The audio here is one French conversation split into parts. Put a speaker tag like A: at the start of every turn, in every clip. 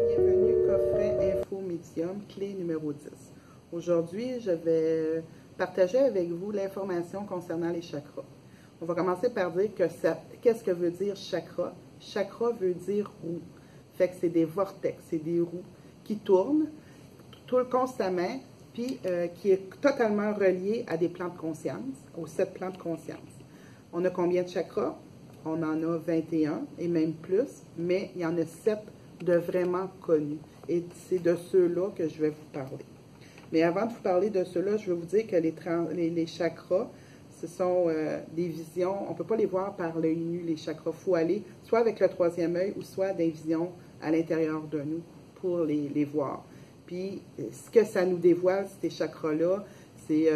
A: Bienvenue, coffret Info Médium, clé numéro 10. Aujourd'hui, je vais partager avec vous l'information concernant les chakras. On va commencer par dire qu'est-ce que veut dire chakra. Chakra veut dire roue. Fait que c'est des vortex, c'est des roues qui tournent constamment, puis qui est totalement relié à des plans de conscience, aux 7 plans de conscience. On a combien de chakras? On en a 21 et même plus, mais il y en a 7 de vraiment connus. Et c'est de ceux-là que je vais vous parler. Mais avant de vous parler de ceux-là, je vais vous dire que les chakras, ce sont des visions, on ne peut pas les voir par l'œil nu, les chakras. Il faut aller soit avec le 3e œil ou soit des visions à l'intérieur de nous pour les voir. Puis, ce que ça nous dévoile, ces chakras-là, c'est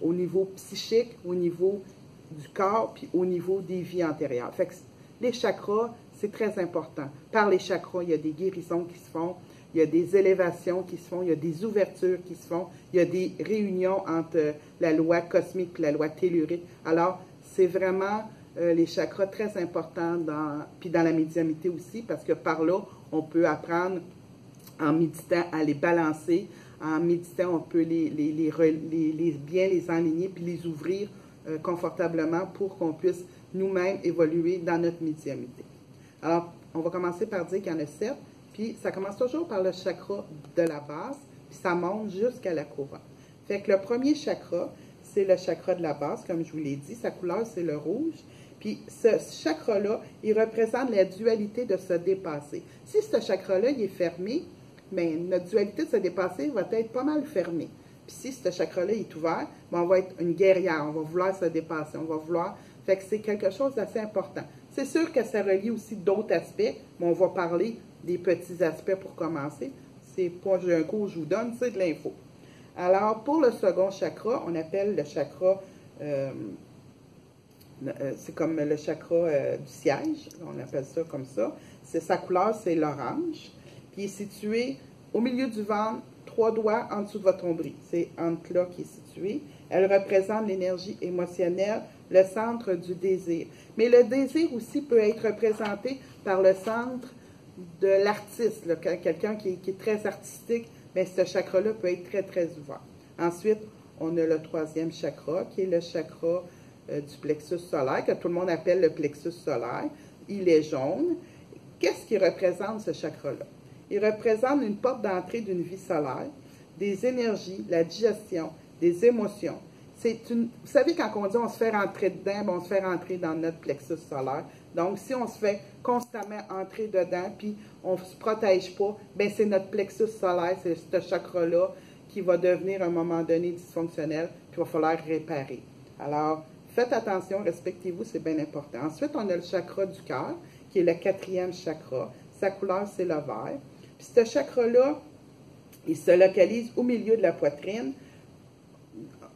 A: au niveau psychique, au niveau du corps, puis au niveau des vies antérieures. Fait que les chakras, c'est très important. Par les chakras, il y a des guérisons qui se font, il y a des élévations qui se font, il y a des ouvertures qui se font, il y a des réunions entre la loi cosmique et la loi tellurique. Alors, c'est vraiment les chakras très importants, puis dans la médiumnité aussi, parce que par là, on peut apprendre en méditant à les balancer. En méditant, on peut bien les enligner puis les ouvrir confortablement pour qu'on puisse nous-mêmes évoluer dans notre médiumnité. Alors, on va commencer par dire qu'il y en a 7, puis ça commence toujours par le chakra de la base, puis ça monte jusqu'à la couronne. Fait que le premier chakra, c'est le chakra de la base, comme je vous l'ai dit. Sa couleur, c'est le rouge. Puis ce chakra-là, il représente la dualité de se dépasser. Si ce chakra-là, il est fermé, bien, notre dualité de se dépasser va être pas mal fermée. Puis si ce chakra-là est ouvert, bien, on va être une guerrière, on va vouloir se dépasser, on va vouloir... Fait que c'est quelque chose d'assez important. C'est sûr que ça relie aussi d'autres aspects, mais on va parler des petits aspects pour commencer. C'est pas un cours que je vous donne, c'est de l'info. Alors, pour le second chakra, on appelle le chakra... c'est comme le chakra du siège, on appelle ça comme ça. Sa couleur, c'est l'orange. Puis il est situé au milieu du ventre, 3 doigts en dessous de votre nombril. C'est entre là qui est situé. Elle représente l'énergie émotionnelle, le centre du désir. Mais le désir aussi peut être représenté par le centre de l'artiste. Quelqu'un qui est très artistique, bien, ce chakra-là peut être très, très ouvert. Ensuite, on a le 3e chakra, qui est le chakra du plexus solaire, que tout le monde appelle le plexus solaire. Il est jaune. Qu'est-ce qui représente ce chakra-là? Il représente une porte d'entrée d'une vie solaire, des énergies, la digestion, des émotions. Vous savez, quand on dit on se fait rentrer dedans, bien, on se fait rentrer dans notre plexus solaire. Donc, si on se fait constamment entrer dedans, puis on ne se protège pas, bien, c'est notre plexus solaire, c'est ce chakra-là qui va devenir à un moment donné dysfonctionnel, puis il va falloir réparer. Alors, faites attention, respectez-vous, c'est bien important. Ensuite, on a le chakra du cœur, qui est le 4e chakra. Sa couleur, c'est le vert. Puis ce chakra-là, il se localise au milieu de la poitrine,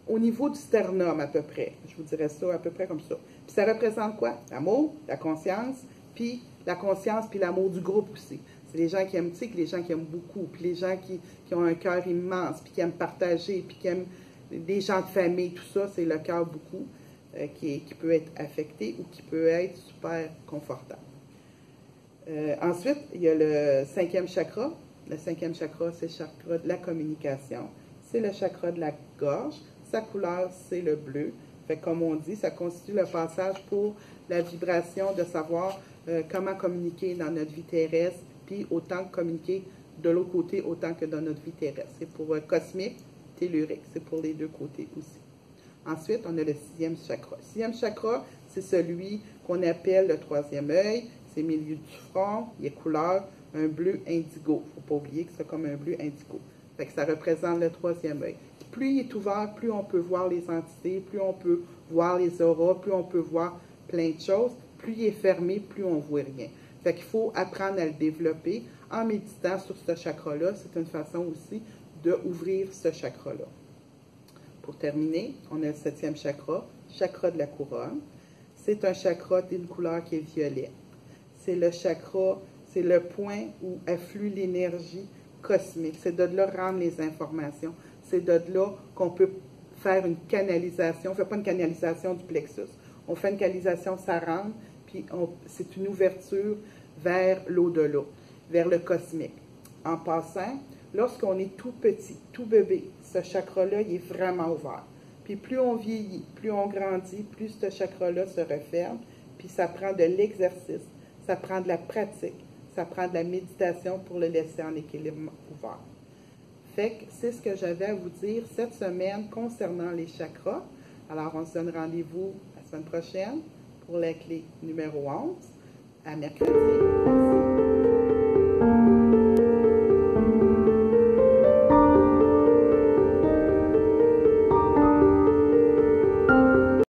A: au niveau du sternum à peu près. Je vous dirais ça à peu près comme ça. Puis ça représente quoi? L'amour, la conscience, puis l'amour du groupe aussi. C'est les gens qui aiment, tu sais, les gens qui aiment beaucoup, puis les gens qui ont un cœur immense, puis qui aiment partager, puis qui aiment des gens de famille, tout ça, c'est le cœur beaucoup qui peut être affecté ou qui peut être super confortable. Ensuite, il y a le 5e chakra. Le 5e chakra, c'est le chakra de la communication. C'est le chakra de la gorge. Sa couleur, c'est le bleu. Fait comme on dit, ça constitue le passage pour la vibration de savoir comment communiquer dans notre vie terrestre, puis autant communiquer de l'autre côté, autant que dans notre vie terrestre. C'est pour cosmique, tellurique. C'est pour les deux côtés aussi. Ensuite, on a le 6e chakra. Le 6e chakra, c'est celui qu'on appelle le 3e œil. C'est au milieu du front, il est couleur un bleu indigo. Il ne faut pas oublier que c'est comme un bleu indigo. Fait que ça représente le 3e œil. Plus il est ouvert, plus on peut voir les entités, plus on peut voir les auras, plus on peut voir plein de choses. Plus il est fermé, plus on ne voit rien. Fait qu'il faut apprendre à le développer en méditant sur ce chakra-là. C'est une façon aussi d'ouvrir ce chakra-là. Pour terminer, on a le 7e chakra, chakra de la couronne. C'est un chakra d'une couleur qui est violet. C'est le chakra, c'est le point où afflue l'énergie cosmique. C'est de là rendre les informations. C'est de là qu'on peut faire une canalisation. On ne fait pas une canalisation du plexus. On fait une canalisation sarane, puis c'est une ouverture vers l'au-delà, vers le cosmique. En passant, lorsqu'on est tout petit, tout bébé, ce chakra-là, il est vraiment ouvert. Puis plus on vieillit, plus on grandit, plus ce chakra-là se referme, puis ça prend de l'exercice, ça prend de la pratique, ça prend de la méditation pour le laisser en équilibre ouvert. Fait que c'est ce que j'avais à vous dire cette semaine concernant les chakras. Alors, on se donne rendez-vous la semaine prochaine pour la clé numéro 11, à mercredi.